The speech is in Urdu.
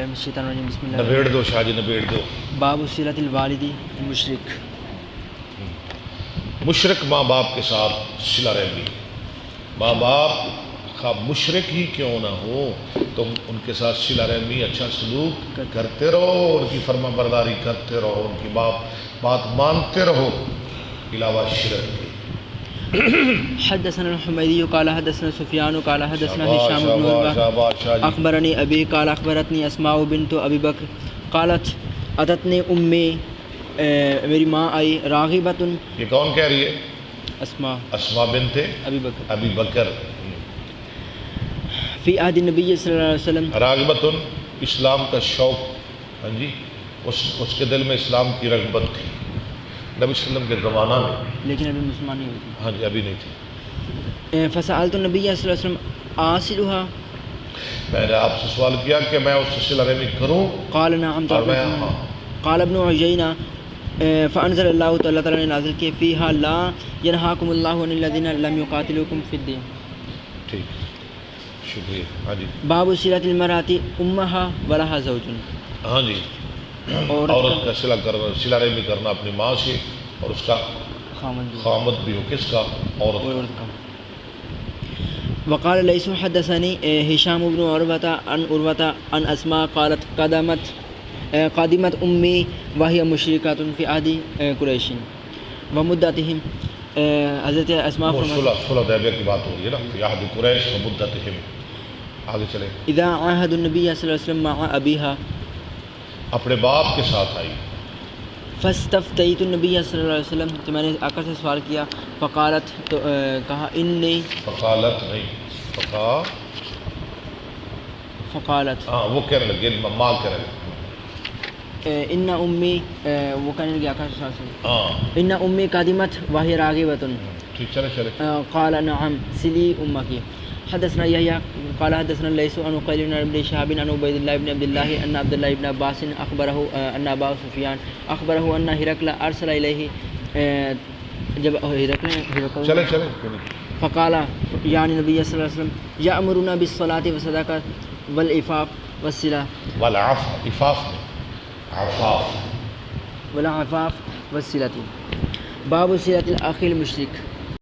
باللہ من الشیطان الرجیم بسم اللہ نبیڑ دو شاہ جی نبیڑ دو. باب صلۃ الوالد المشرک. مشرک ماں باپ کے ساتھ صلہ رحمی. ماں باپ کا مشرک ہی کیوں نہ ہو تم ان کے ساتھ صلہ رحمی اچھا سلوک کرتے رہو، ان کی فرما برداری کرتے رہو، ان کی بات مانتے رہو علاوہ شرک کے. حدثنا الحمیدی قال حدثنا سفیان قال حدثنا هشام بن عروہ اخبرنی ابی قال اخبرتنی اسماء بنت ابی بکر قالت اتتنی امی، میری ماں آئی، راغبۃ. یہ کون کہہ رہی ہے؟ اسماء بنت ابی بکر. فی عہد النبی صلی اللہ علیہ وسلم. راغبۃ اسلام کا شوق. ہاں جی، اس کے دل میں اسلام کی رغبت تھی نبی صلی اللہ علیہ وسلم کے زمانہ میں، لیکن ابھی مسلمان نہیں ہوئی. ہاں جی ابھی نہیں تھی. فسألت النبی صلی اللہ علیہ وسلم آصلها، میں نے آپ سے سوال کیا کہ میں اس سے صلہ رحمی کروں؟ قال نعم. اور میں قال ابن عجینہ فانزل اللہ تعالیٰ نے نازل کیے فیہا لا ینہاکم اللہ عن الذین لم یقاتلوکم فی الدین. ٹھیک، شکریہ. ہاں جی. باب صلۃ المرأۃ امہا ولہا زوج. ہاں جی، عورت کا صلہ رحمی کرنا اپنی ماں سے اور اس کا خامد بھی ہو. کس کا؟ عورت کا. وقال لیث حدثنی ہشام بن عروہ عن عروہ عن اسماء قالت قادمت امی وہی مشرکۃ فی عہد قریش ومدتہم. حضرت اسماء صلح حدیبیہ کی بات ہو رہی ہے نا، فی عہد قریش ومدتہم. آگے چلیں. اذا عاہد النبی صلی اللہ علیہ وسلم مع ابیہا، اپنے باپ کے ساتھ آئی. فاستفتیت النبی صلی اللہ علیہ وسلم، تو میں نے آقا سے سوال کیا. فقالت، تو کہا انی، فقالت نہیں فقالت ہاں وہ کہنے لگے، ماں کہنے لگے. ان امی، وہ کہنے لگے آقا صلی اللہ علیہ وسلم ہاں ان امی قادمت وہی راغبۃ. ٹھیک، چلے. قال نعم سلی امکی. حدثنا یحییٰ قال حدثنا لیث عن عقیل بن ابن شہاب عن عبید اللہ بن عبد اللہ ان عبد اللہ بن عباس اخبرہ ان ابا سفیان اخبرہ ان ہرقل ارسل الیہ، جب ہرقل چلے. فقال یعنی نبی صلی اللہ علیہ وسلم یأمرنا بالصلاۃ والصدقۃ والعفاف والصلہ والعفاف والصلۃ. باب صلۃ الاخ المشرک.